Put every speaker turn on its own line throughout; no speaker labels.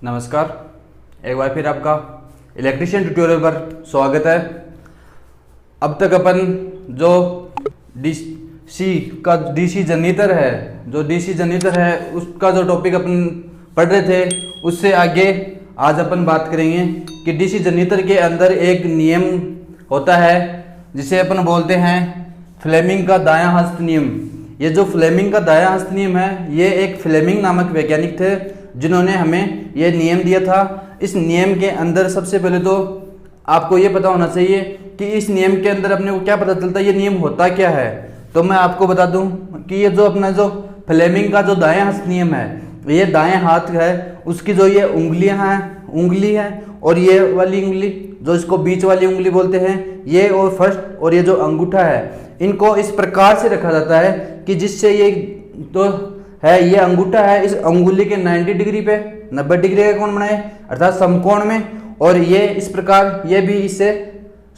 नमस्कार, एक बार फिर आपका इलेक्ट्रिशियन ट्यूटोरियल पर स्वागत है। अब तक अपन जो डीसी जनरेटर है, उसका जो टॉपिक अपन पढ़ रहे थे, उससे आगे आज अपन बात करेंगे कि डीसी जनरेटर के अंदर एक नियम होता है जिसे अपन बोलते हैं फ्लेमिंग का दायां हस्त नियम। ये जो फ्लेमिंग का दायां हस्त नियम है, ये एक फ्लेमिंग नामक वैज्ञानिक थे जिन्होंने हमें ये नियम दिया था। इस नियम के अंदर सबसे पहले तो आपको ये पता होना चाहिए कि इस नियम के अंदर अपने को क्या पता चलता है, ये नियम होता क्या है। तो मैं आपको बता दूं कि ये जो अपना जो फ्लेमिंग का जो दायां हस्त नियम है, ये दाएं हाथ है, उसकी जो ये उंगली है और ये वाली उंगली जो इसको बीच वाली उंगली बोलते हैं, ये और फर्स्ट और ये जो अंगूठा है, इनको इस प्रकार से रखा जाता है कि जिससे ये तो है, ये अंगूठा है इस अंगुली के 90 डिग्री पे 90 डिग्री का कोण बनाए, अर्थात समकोण में, और ये इस प्रकार ये भी इससे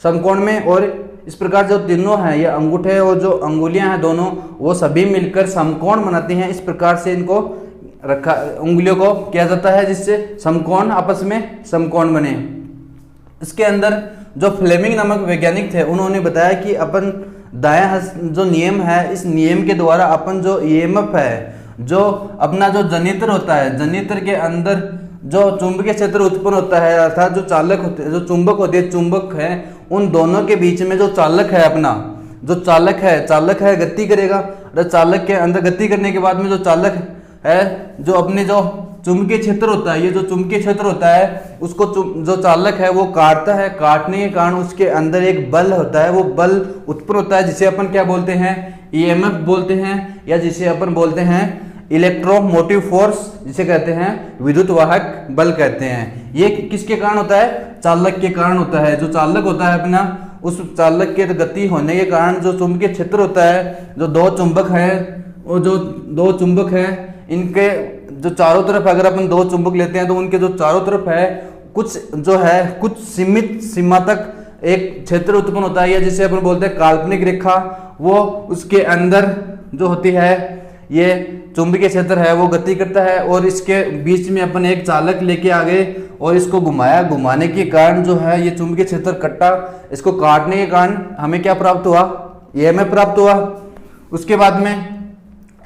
समकोण में, और इस प्रकार जो तीनों हैं, ये अंगूठे और जो अंगुलियां हैं दोनों, वो सभी मिलकर समकोण बनाते हैं। इस प्रकार से इनको रखा, उंगलियों को किया जाता है जिससे समकोण आपस में समकोण बने। इसके अंदर जो फ्लेमिंग नामक वैज्ञानिक थे, उन्होंने बताया कि अपन दायां हस्त जो नियम है, इस नियम के द्वारा अपन जो ईएमएफ है, जो अपना जो जनरेटर होता है, जनरेटर के अंदर जो चुंबकीय क्षेत्र उत्पन्न होता है, अर्थात जो चालक होते हैं, जो चुंबक होती है, चुंबक है, उन दोनों के बीच में जो चालक है, अपना जो चालक है गति करेगा। चालक के अंदर गति करने के बाद में जो चालक है, जो अपने जो चुंबकीय क्षेत्र होता है, ये जो चुंबकीय क्षेत्र होता है, उसको जो चालक है वो काटता है। काटने के कारण उसके अंदर एक बल होता है, वो बल उत्पन्न होता है जिसे अपन क्या बोलते हैं, ईएमएफ बोलते हैं, या जिसे अपन बोलते हैं इलेक्ट्रोमोटिव फोर्स, जिसे कहते हैं विद्युत वाहक बल कहते हैं। ये किसके कारण होता है, चालक के कारण होता है। जो चालक होता है अपना, उस चालक के गति होने के कारण जो चुंबकीय क्षेत्र होता है, जो दो चुंबक है, वो जो दो चुंबक है, इनके जो चारों तरफ अगर अपन दो चुंबक लेते हैं तो उनके जो चारों तरफ है कुछ सीमित सीमा तक एक क्षेत्र उत्पन्न होता है, जिसे अपन बोलते हैं काल्पनिक रेखा। वो उसके अंदर जो होती है, ये चुंबकीय क्षेत्र है, वो गति करता है, और इसके बीच में अपन एक चालक लेके आ गए और इसको घुमाने के कारण जो है ये चुंबकीय क्षेत्र कटा। इसको काटने के कारण हमें क्या प्राप्त हुआ, ईएमएफ प्राप्त हुआ। उसके बाद में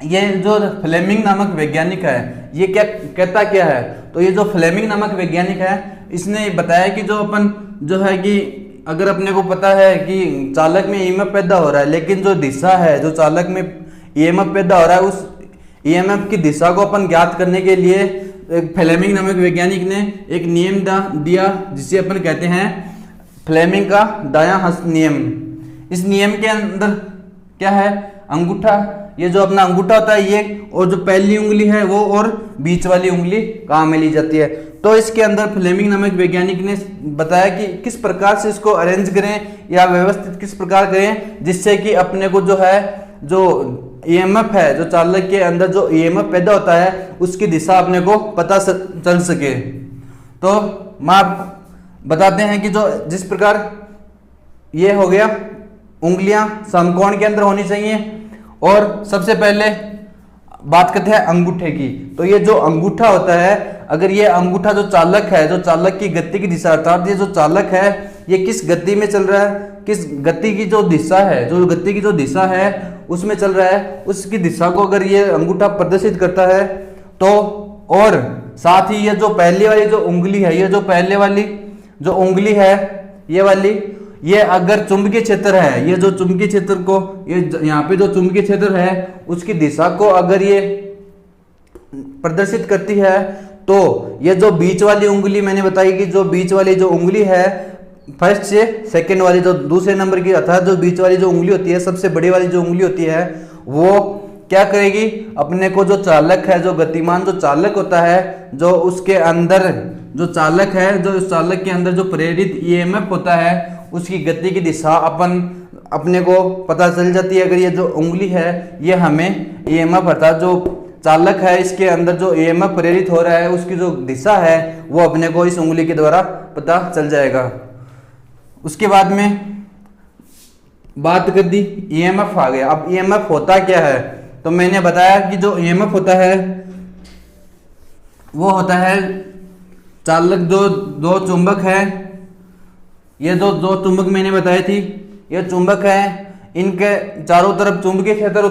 ये जो फ्लेमिंग नामक वैज्ञानिक है, ये क्या कहता क्या है, तो ये जो फ्लेमिंग नामक वैज्ञानिक है, इसने बताया कि जो अपन जो है कि अगर अपने को पता है कि चालक में ईएमएफ पैदा हो रहा है, लेकिन जो दिशा है, जो चालक में ईएमएफ पैदा हो रहा है, उस ईएमएफ की दिशा को अपन ज्ञात करने के लिए फ्लेमिंग नामक वैज्ञानिक ने एक नियम दिया जिसे अपन कहते हैं फ्लेमिंग का दायां हस्त नियम। इस नियम के अंदर क्या है, अंगूठा, ये जो अपना अंगूठा होता है ये, और जो पहली उंगली है वो, और बीच वाली उंगली काम में ली जाती है। तो इसके अंदर फ्लेमिंग नामक वैज्ञानिक ने बताया कि किस प्रकार से इसको अरेंज करें या व्यवस्थित किस प्रकार करें, जिससे कि अपने को जो है, जो ईएमएफ है, जो चालक के अंदर जो ईएमएफ पैदा होता है, उसकी दिशा अपने को पता चल सके। तो मैं आप बताते हैं कि जो जिस प्रकार ये हो गया, उंगलियां समकोण के अंदर होनी चाहिए, और सबसे पहले बात करते हैं अंगूठे की। तो ये जो अंगूठा होता है, अगर ये अंगूठा जो चालक है, जो चालक की गति की दिशा, अर्थात ये जो चालक है ये किस गति में चल रहा है, किस गति की जो दिशा है, जो गति की जो दिशा है उसमें चल रहा है, उसकी दिशा को अगर ये अंगूठा प्रदर्शित करता है तो, और साथ ही ये जो पहले वाली जो उंगली है, ये जो पहले वाली जो उंगली है, ये वाली, ये अगर चुंबकीय क्षेत्र है, ये जो चुंबकीय क्षेत्र को, ये यहाँ पे जो चुंबकीय क्षेत्र है उसकी दिशा को अगर ये प्रदर्शित करती है, तो ये जो बीच वाली उंगली मैंने बताई कि जो बीच वाली जो उंगली है, फर्स्ट से सेकंड वाली जो दूसरे नंबर की, अर्थात जो बीच वाली जो उंगली होती है, सबसे बड़ी वाली जो उंगली होती है, वो क्या करेगी, अपने को जो चालक है, जो गतिमान जो चालक होता है, जो उसके अंदर जो चालक है, जो उस चालक के अंदर जो प्रेरित ईएमएफ होता है, उसकी गति की दिशा अपने को पता चल जाती है। अगर ये जो उंगली है ये हमें ईएमएफ, अर्थात जो चालक है इसके अंदर जो ईएमएफ प्रेरित हो रहा है, उसकी जो दिशा है वो अपने को इस उंगली के द्वारा पता चल जाएगा। उसके बाद में बात कर दी, ईएमएफ आ गया। अब ईएमएफ होता क्या है, तो मैंने बताया कि जो ईएमएफ होता है वो होता है चालक दो चुंबक है, ये दो चुंबक मैंने बताई थी, ये चुंबक है, इनके चारों तरफ चुंबकीय क्षेत्र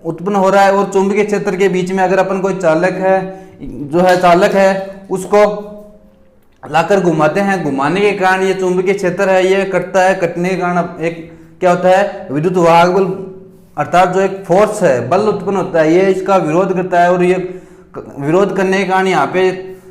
उत्पन्न हो रहा है और चुंबकीय क्षेत्र के बीच में अगर अपन कोई चालक है उसको लाकर घुमाते हैं, घुमाने के कारण ये चुंबकीय क्षेत्र है ये कटता है, कटने के कारण एक क्या होता है, विद्युत वाहक बल अर्थात जो एक फोर्स है, बल उत्पन्न होता है, ये इसका विरोध करता है और ये विरोध करने के कारण यहाँ पे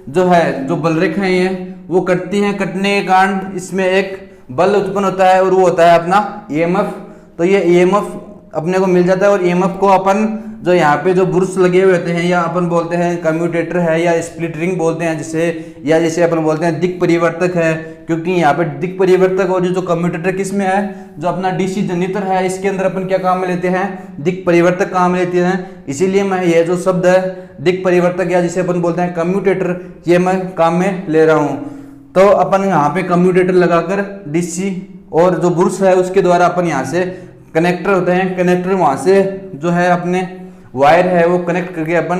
जो बल रेखाएं हैं वो कटती हैं, कटने के कारण इसमें एक बल उत्पन्न होता है और वो होता है अपना ईएमएफ। तो ये ईएमएफ अपने को मिल जाता है और ईएमएफ को अपन जो यहाँ पे जो ब्रुश लगे हुए होते हैं या अपन बोलते हैं कम्यूटेटर है या स्प्लिट रिंग बोलते हैं जिसे अपन बोलते हैं दिक् परिवर्तक है, क्योंकि यहाँ पे दिक् परिवर्तक और जो कम्यूटेटर किस में है, जो अपना डीसी जनरेटर है इसके अंदर अपन क्या काम में लेते हैं, दिक् परिवर्तक काम में लेते हैं। इसीलिए मैं ये जो शब्द है दिक् परिवर्तक या जिसे अपन बोलते हैं कम्यूटेटर, ये मैं काम में ले रहा हूँ। तो अपन यहाँ पे कम्यूटेटर लगाकर डीसी और जो ब्रुश है उसके द्वारा अपन यहाँ से कनेक्टर होते हैं, कनेक्टर वहां से जो है अपने वायर है वो कनेक्ट करके अपन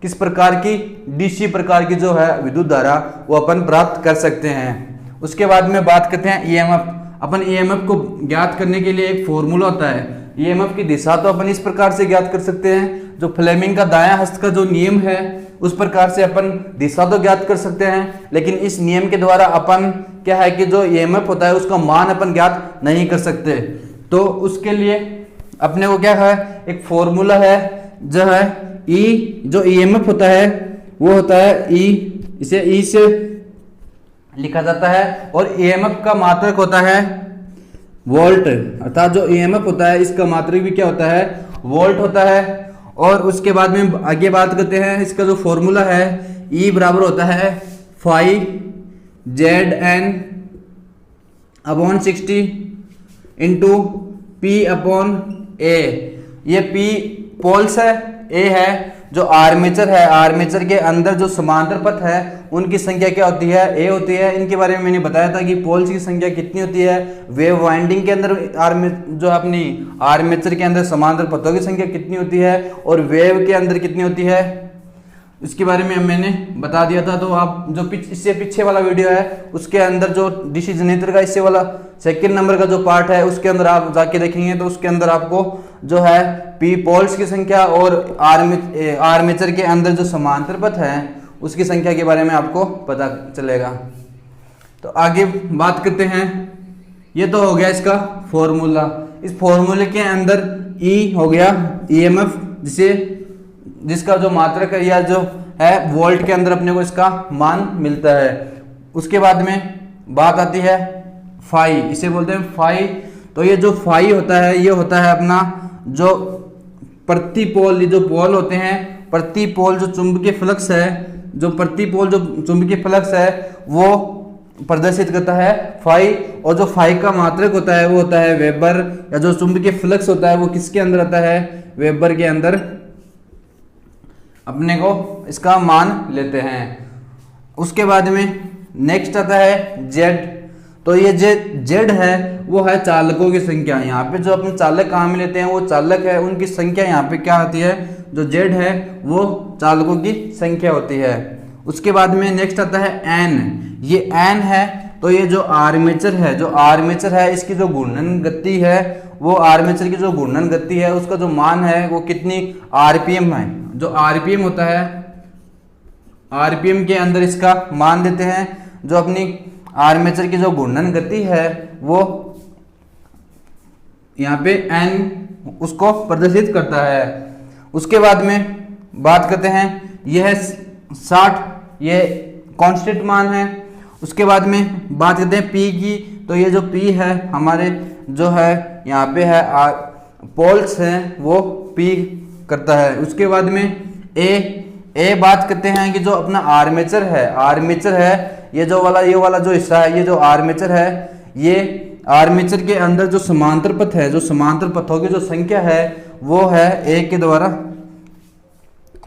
किस प्रकार की डीसी प्रकार की जो है विद्युत धारा वो अपन प्राप्त कर सकते हैं। उसके बाद में बात करते हैं ईएमएफ। अपन ईएमएफ को ज्ञात करने के लिए एक फॉर्मूला होता है। ईएमएफ की दिशा तो अपन इस प्रकार से ज्ञात कर सकते हैं, जो फ्लेमिंग का दायां हस्त का जो नियम है उस प्रकार से अपन दिशा तो ज्ञात कर सकते हैं, लेकिन इस नियम के द्वारा अपन क्या है कि जो ईएमएफ होता है उसका मान अपन ज्ञात नहीं कर सकते। तो उसके लिए अपने को क्या है, एक फॉर्मूला है जो है ई, जो ईएमएफ होता है वो होता है ई, इसे ई से लिखा जाता है और ईएमएफ का मात्रक होता है वोल्ट, अर्थात जो ईएमएफ होता है इसका मात्रक भी क्या होता है, वोल्ट होता है। और उसके बाद में आगे बात करते हैं, इसका जो फॉर्मूला है ई बराबर होता है phi Z N upon 60 into P upon A. ये पी पोल्स है, ए है जो आर्मेचर है, आर्मेचर के अंदर जो समांतर पथ है उनकी संख्या क्या होती है, ए होती है। इनके बारे में मैंने बताया था कि पोल्स की संख्या कितनी होती है, वेव वाइंडिंग के अंदर जो अपनी आर्मेचर के अंदर समांतर पथों की संख्या कितनी होती है और वेव के अंदर कितनी होती है, इसके बारे में मैंने बता दिया था। तो आप जो इससे पीछे वाला वीडियो है उसके अंदर जो डीसी जनरेटर का इससे वाला सेकंड नंबर का जो पार्ट है उसके अंदर आप जाके देखेंगे तो उसके अंदर आपको जो है पी पोल्स की संख्या और आर्मेचर के अंदर जो समांतर पथ है उसकी संख्या के बारे में आपको पता चलेगा। तो आगे बात करते हैं, ये तो हो गया इसका फॉर्मूला। इस फॉर्मूले के अंदर ई हो गया ईएमएफ, जिसका जो मात्रक है या जो है वोल्ट के अंदर अपने को इसका मान मिलता है। उसके बाद में बात आती है फाई, इसे बोलते हैं फाई। तो ये जो फाई होता है ये होता है अपना जो प्रति पोल, जो पोल होते हैं प्रति पोल जो चुंबकीय फ्लक्स है, जो प्रति पोल जो चुंबकीय फ्लक्स है वो प्रदर्शित करता है फाई। और जो फाई का मात्रक होता है वो होता है वेबर, या जो चुंबकीय फ्लक्स होता है वो किसके अंदर आता है, वेबर के अंदर अपने को इसका मान लेते हैं। उसके बाद में नेक्स्ट आता है जेड। तो ये जेड है वो है चालकों की संख्या। यहाँ पे जो अपने चालक कहाँ में लेते हैं वो चालक है, उनकी संख्या यहाँ पे क्या होती है, जो जेड है वो चालकों की संख्या होती है। उसके बाद में नेक्स्ट आता है एन। ये एन है तो ये जो आर्मेचर है इसकी जो घूर्णन गति है वो आर्मेचर की जो घूर्णन गति है उसका जो मान है वो कितनी आरपीएम है। जो आरपीएम होता है, आरपीएम के अंदर इसका मान देते हैं। जो अपनी आर्मेचर की जो घूर्णन गति है वो यहाँ पे एन उसको प्रदर्शित करता है। उसके बाद में बात करते हैं यह 60, ये कांस्टेंट मान है। उसके बाद में बात करते हैं पी की। तो ये जो पी है हमारे जो है यहाँ पे है पोल्स हैं वो पी करता है। उसके बाद में ए बात करते हैं कि जो अपना आर्मेचर है ये वाला जो हिस्सा है, ये जो आर्मेचर है, ये आर्मेचर के अंदर जो समांतर पथ है, जो समांतर पथों की जो संख्या है वो है ए के द्वारा,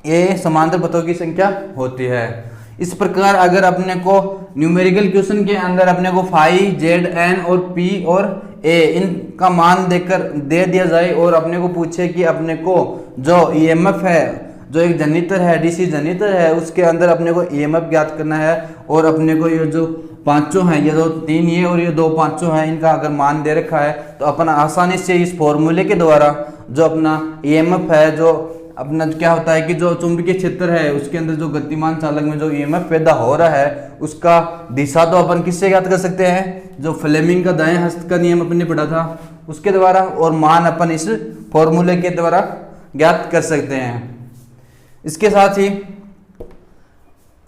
ए समांतर पथों की संख्या होती है। इस प्रकार अगर अपने को न्यूमेरिकल क्वेश्चन के अंदर अपने को फाई जेड एन और पी और ए इनका मान दे दिया जाए और अपने को पूछे कि अपने को जो ईएमएफ है जो एक जनरेटर है, डीसी जनरेटर है, उसके अंदर अपने को ईएमएफ ज्ञात करना है और अपने को ये जो पांचों हैं, ये दो तीन ये और ये दो पांचों हैं, इनका अगर मान दे रखा है तो अपन आसानी से इस फॉर्मूले के द्वारा जो अपना ईएमएफ है, जो अपना क्या होता है कि जो चुंबकीय क्षेत्र है उसके अंदर जो गतिमान चालक में जो ईएमएफ पैदा हो रहा है उसका दिशा तो अपन किससे ज्ञात कर सकते हैं, जो फ्लेमिंग का दाएं हस्त का नियम अपन ने पढ़ा था उसके द्वारा, और मान अपन इस फॉर्मूले के द्वारा ज्ञात कर सकते हैं। इसके साथ ही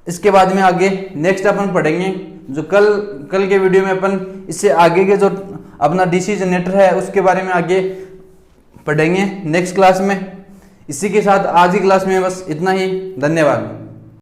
इसके बाद में आगे नेक्स्ट अपन पढ़ेंगे जो कल के वीडियो में अपन इससे आगे के जो अपना डीसी जनरेटर है उसके बारे में आगे पढ़ेंगे नेक्स्ट क्लास में। इसी के साथ आज की क्लास में बस इतना ही। धन्यवाद।